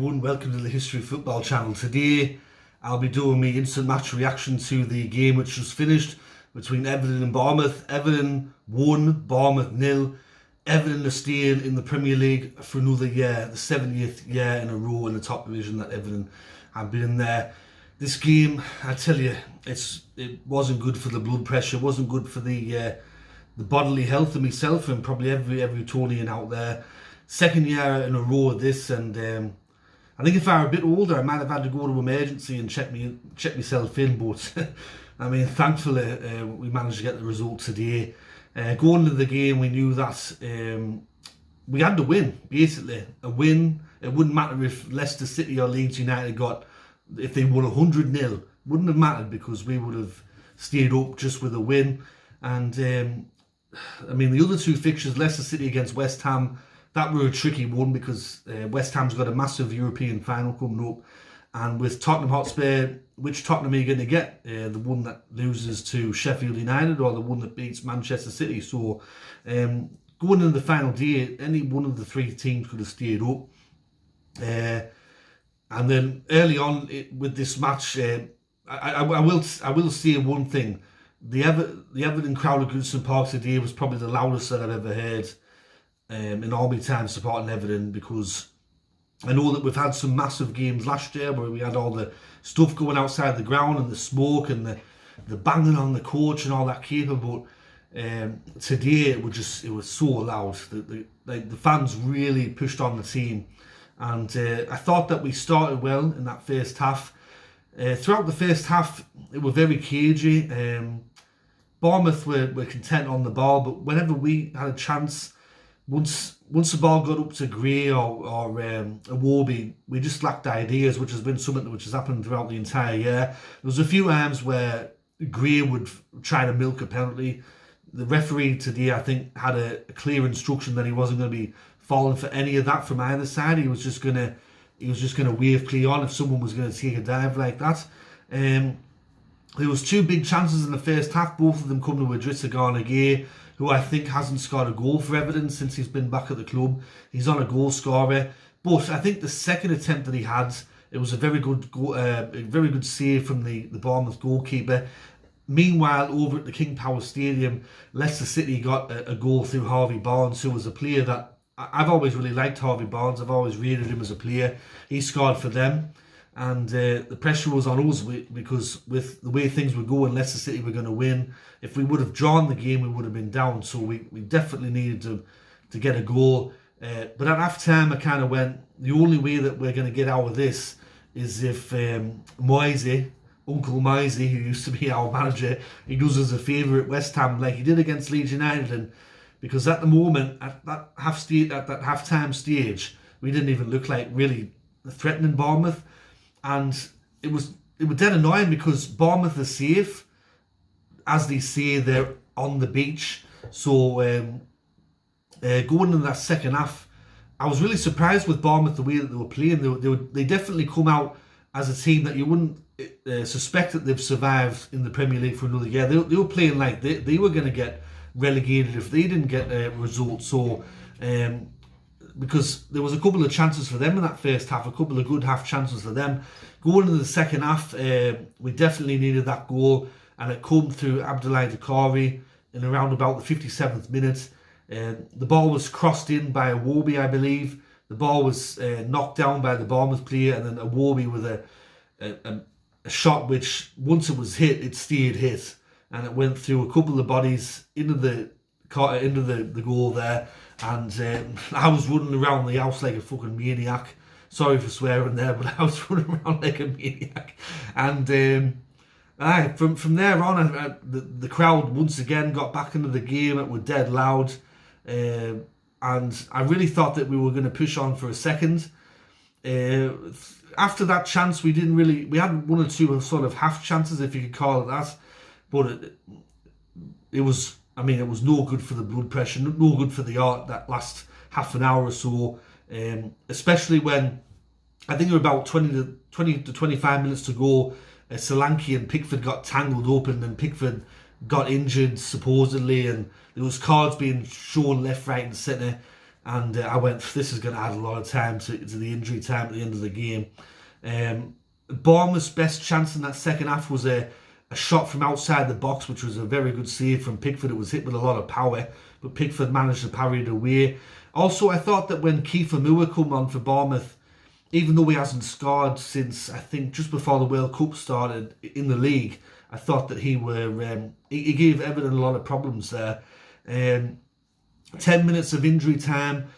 everyone, welcome to the History of Football channel. Today I'll be doing my instant match reaction to the game which just finished between Everton and Bournemouth. Everton won, Bournemouth nil. Everton are staying in the Premier League for another year, the 70th year in a row in the top division that Everton have been in there. This game, I tell you, it wasn't good for the blood pressure, it wasn't good for the bodily health of myself and probably every Tonian out there. Second year in a row of this, and I think if I were a bit older I might have had to go to emergency and check myself in, but I mean, thankfully we managed to get the result today. Going into the game, we knew that we had to win, basically. A win. It wouldn't matter if Leicester City or Leeds United if they won 100-0, wouldn't have mattered because we would have stayed up just with a win. And I mean, the other two fixtures, Leicester City against West Ham, that were a tricky one because West Ham's got a massive European final coming up. And with Tottenham Hotspur, which Tottenham are you going to get? The one that loses to Sheffield United or the one that beats Manchester City? So going into the final day, any one of the three teams could have stayed up. And then early on with this match, I will say one thing. The Everton crowd at Goodison Park today was probably the loudest that I've ever heard in all my time supporting Everton, because I know that we've had some massive games last year where we had all the stuff going outside the ground and the smoke and the banging on the coach and all that caper, but today it was so loud. The fans really pushed on the team, and I thought that we started well in that first half. Throughout the first half, it was very cagey. Bournemouth were content on the ball, but whenever we had a chance, once the ball got up to Gray or Iwobi, we just lacked ideas, which has been something which has happened throughout the entire year. There was a few times where Gray would try to milk a penalty. The referee today, I think, had a clear instruction that he wasn't going to be falling for any of that from either side. He was just going to wave clear on if someone was going to take a dive like that. There was two big chances in the first half, both of them coming to Idrissa Gana Gueye, who I think hasn't scored a goal for Everton since he's been back at the club. He's on a goal scorer, but I think the second attempt that he had, it was a very good save from the Bournemouth goalkeeper. Meanwhile, over at the King Power Stadium, Leicester City got a goal through Harvey Barnes, who was a player that I've always really liked. Harvey Barnes, I've always rated him as a player. He scored for them. And the pressure was on us because with the way things were going, Leicester City were going to win. If we would have drawn the game, we would have been down. So we definitely needed to get a goal. But at half time, I kind of went, the only way that we're going to get out of this is if Moisey, Uncle Moisey, who used to be our manager, he does us a favour at West Ham like he did against Leeds United. And because at the moment, at that half-time stage, we didn't even look like really threatening Bournemouth. And it was dead annoying because Bournemouth are safe. As they say, they're on the beach. So going into that second half, I was really surprised with Bournemouth, the way that they were playing. They definitely come out as a team that you wouldn't suspect that they've survived in the Premier League for another year. They were playing like they were going to get relegated if they didn't get a result. So because there was a couple of chances for them in that first half, a couple of good half chances for them. Going into the second half, we definitely needed that goal, and it came through Abdoulaye Doucouré in around about the 57th minute. The ball was crossed in by Iwobi, I believe. The ball was knocked down by the Bournemouth player, and then Iwobi with a shot which, once it was hit, it stayed hit, and it went through a couple of bodies into the goal there. And I was running around the house like a fucking maniac. Sorry for swearing there, but I was running around like a maniac. And from there on, the crowd once again got back into the game. It was dead loud. And I really thought that we were going to push on for a second. After that chance, we had one or two sort of half chances, if you could call it that. But it was no good for the blood pressure, no good for the art that last half an hour or so, especially when I think there were about 20 to 25 minutes to go. Solanke and Pickford got tangled up, and then Pickford got injured supposedly, and there was cards being shown left, right and centre. and I went, this is going to add a lot of time to the injury time at the end of the game. Bournemouth's best chance in that second half was a shot from outside the box, which was a very good save from Pickford. It was hit with a lot of power, but Pickford managed to parry it away. Also, I thought that when Kiefer Moore come on for Bournemouth, even though he hasn't scored since, I think, just before the World Cup started in the league, I thought that he gave Everton a lot of problems there. 10 minutes of injury time.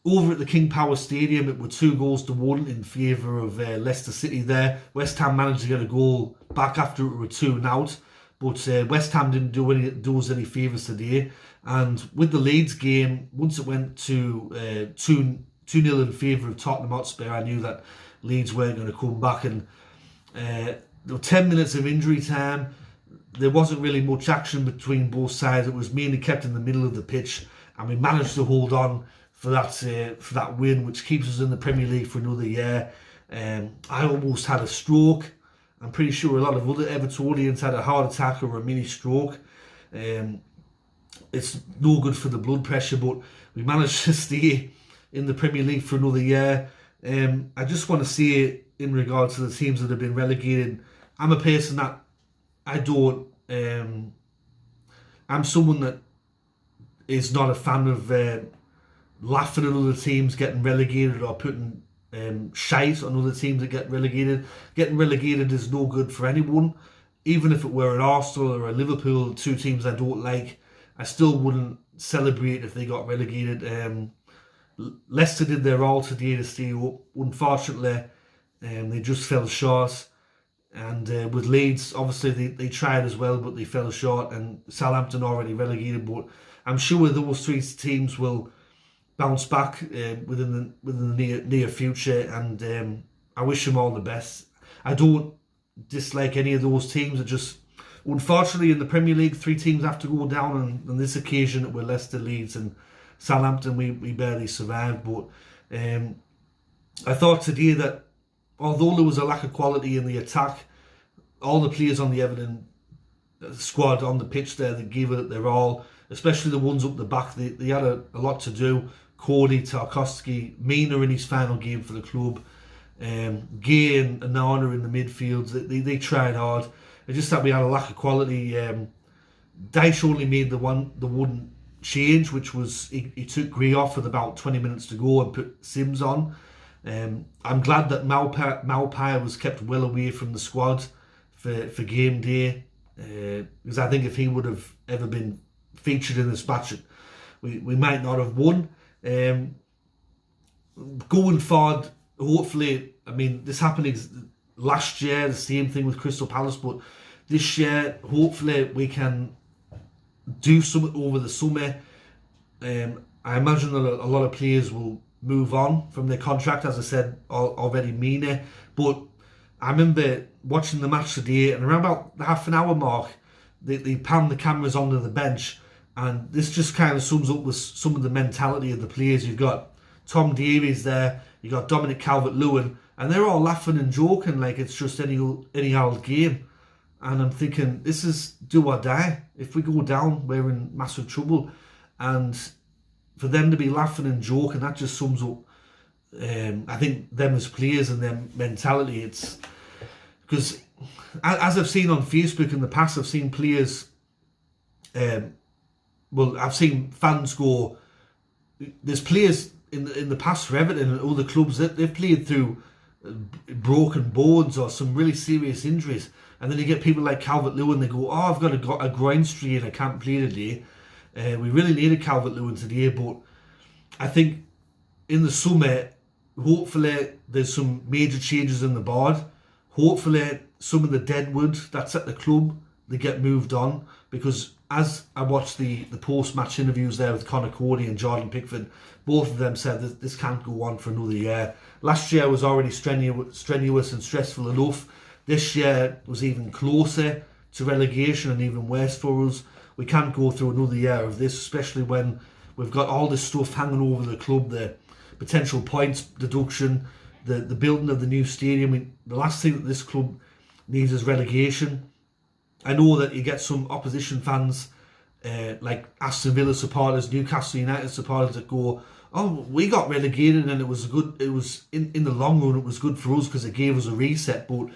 Over at the King Power Stadium, it were 2-1 in favour of Leicester City there. West Ham managed to get a goal back after it were 2-0, but West Ham didn't do us any favours today. And with the Leeds game, once it went to 2-0 in favour of Tottenham Hotspur, I knew that Leeds weren't going to come back. And there were 10 minutes of injury time. There wasn't really much action between both sides. It was mainly kept in the middle of the pitch, and we managed to hold on for that win, which keeps us in the Premier League for another year. I almost had a stroke. I'm pretty sure a lot of other Evertonians had a heart attack or a mini stroke. It's no good for the blood pressure, but we managed to stay in the Premier League for another year. I just want to say, in regard to the teams that have been relegated, I'm a person that I'm someone that is not a fan of laughing at other teams getting relegated or putting shite on other teams that get relegated. Getting relegated is no good for anyone. Even if it were an Arsenal or a Liverpool, two teams I don't like, I still wouldn't celebrate if they got relegated. Leicester did their all today to stay up. Unfortunately, they just fell short. And with Leeds, obviously they tried as well, but they fell short. And Southampton already relegated, but I'm sure those three teams will bounce back within the near future, and I wish them all the best. I don't dislike any of those teams. It just, unfortunately, in the Premier League, 3 teams have to go down, and on this occasion it were Leicester, Leeds and Southampton. We barely survived, but I thought today that although there was a lack of quality in the attack, all the players on the Everton squad on the pitch there, they gave it their all, especially the ones up the back. They had a lot to do. Cody, Tarkowski, Mina in his final game for the club, Gay and Anana in the midfield. They tried hard. It's just that we had a lack of quality. Dyche only made the one change, which was he took Gray off with about 20 minutes to go and put Sims on. I'm glad that Maupay was kept well away from the squad for game day, because I think if he would have ever been featured in this match, we might not have won. Going forward, hopefully, I mean, this happened last year, the same thing with Crystal Palace, but this year, hopefully, we can do something over the summer. I imagine that a lot of players will move on from their contract, as I said already, Mina. But I remember watching the match today, and around about the half an hour mark, they panned the cameras onto the bench, and this just kind of sums up with some of the mentality of the players. You've got Tom Davies there, you've got Dominic Calvert-Lewin, and they're all laughing and joking like it's just any old game. And I'm thinking, this is do or die. If we go down, we're in massive trouble. And for them to be laughing and joking, that just sums up, I think, them as players and their mentality. It's because, as I've seen on Facebook in the past, I've seen players, I've seen fans go, there's players in the past for Everton and other clubs that they've played through broken bones or some really serious injuries, and then you get people like Calvert-Lewin, they go, I've got a groin strain, I can't play today. We really needed Calvert-Lewin today, but I think in the summer, hopefully there's some major changes in the board. Hopefully some of the deadwood that's at the club, they get moved on, because as I watched the post-match interviews there with Conor Cody and Jordan Pickford, both of them said that this can't go on for another year. Last year was already strenuous and stressful enough. This year was even closer to relegation and even worse for us. We can't go through another year of this, especially when we've got all this stuff hanging over the club, the potential points deduction, the building of the new stadium. The last thing that this club needs is relegation. I know that you get some opposition fans, like Aston Villa supporters, Newcastle United supporters, that go, Oh, we got relegated, and it was good. It was in the long run, it was good for us because it gave us a reset. But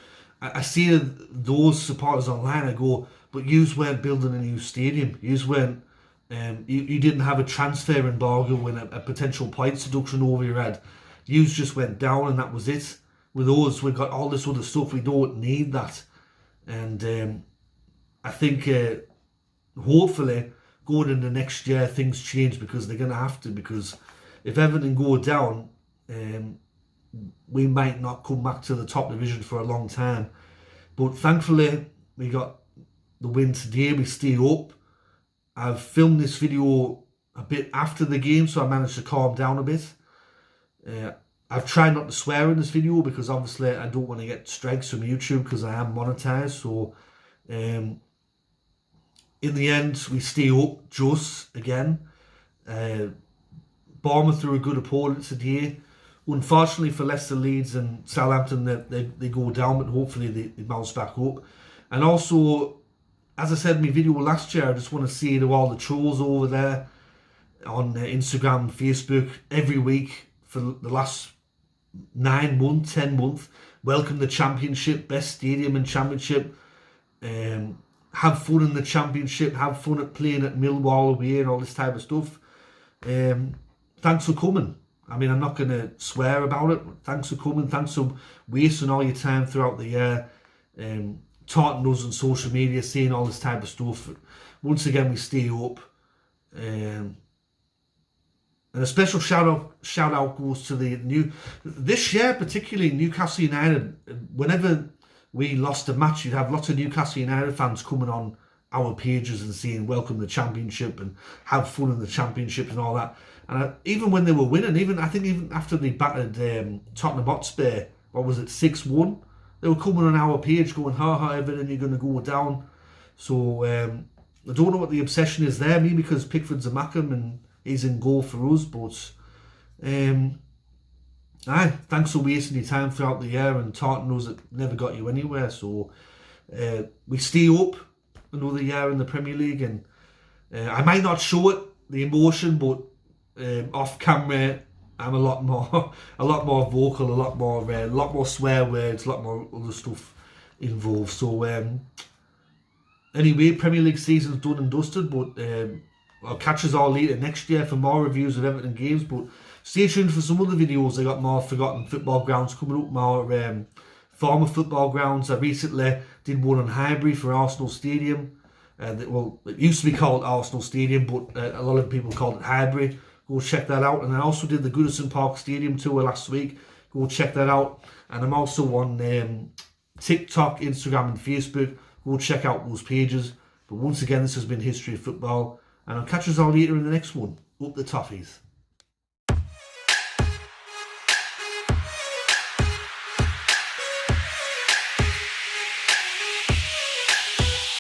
I see those supporters online. I go, but yous weren't building a new stadium. Yous weren't. You didn't have a transfer embargo when a potential points deduction over your head. Yous just went down, and that was it. With us, we've got all this other stuff. We don't need that, and I think hopefully going into next year things change, because they're going to have to. Because if Everton go down, we might not come back to the top division for a long time. But thankfully, we got the win today. We stay up. I've filmed this video a bit after the game, so I managed to calm down a bit. I've tried not to swear in this video because obviously I don't want to get strikes from YouTube because I am monetized. So in the end, we stay up just again. Bournemouth are a good opponent today. Unfortunately for Leicester, Leeds and Southampton, they go down, but hopefully they bounce back up. And also, as I said in my video last year, I just want to say to all the trolls over there on Instagram and Facebook every week for the last 9 months, 10 months, welcome the Championship, best stadium in Championship. Have fun in the Championship, have fun at playing at Millwall away and all this type of stuff. Thanks for coming. I mean, I'm not going to swear about it. Thanks for coming. Thanks for wasting all your time throughout the year, taunting us on social media, saying all this type of stuff. Once again, we stay up. And a special shout out goes to this year, particularly Newcastle United. Whenever we lost a match, you'd have lots of Newcastle United fans coming on our pages and saying welcome the Championship and have fun in the Championship and all that. And even when they were winning, I think even after they battered Tottenham Hotspur, what was it, 6-1, they were coming on our page going, ha ha, Everton, you're going to go down. So I don't know what the obsession is there, maybe because Pickford's a Mackham and he's in goal for us, but thanks for wasting your time throughout the year and taunting us. It never got you anywhere. So we stay up another year in the Premier League, and I might not show it, the emotion, but off camera I'm a lot more vocal, a lot more swear words, a lot more other stuff involved. So anyway, Premier League season's done and dusted, but I'll catch us all later next year for more reviews of Everton games. But stay tuned for some other videos. I got more forgotten football grounds coming up, more former football grounds. I recently did one on Highbury for Arsenal Stadium. Well, it used to be called Arsenal Stadium, but a lot of people called it Highbury. Go check that out. And I also did the Goodison Park Stadium tour last week. Go check that out. And I'm also on TikTok, Instagram and Facebook. Go check out those pages. But once again, this has been History of Football. And I'll catch us all later in the next one. Up the toffees.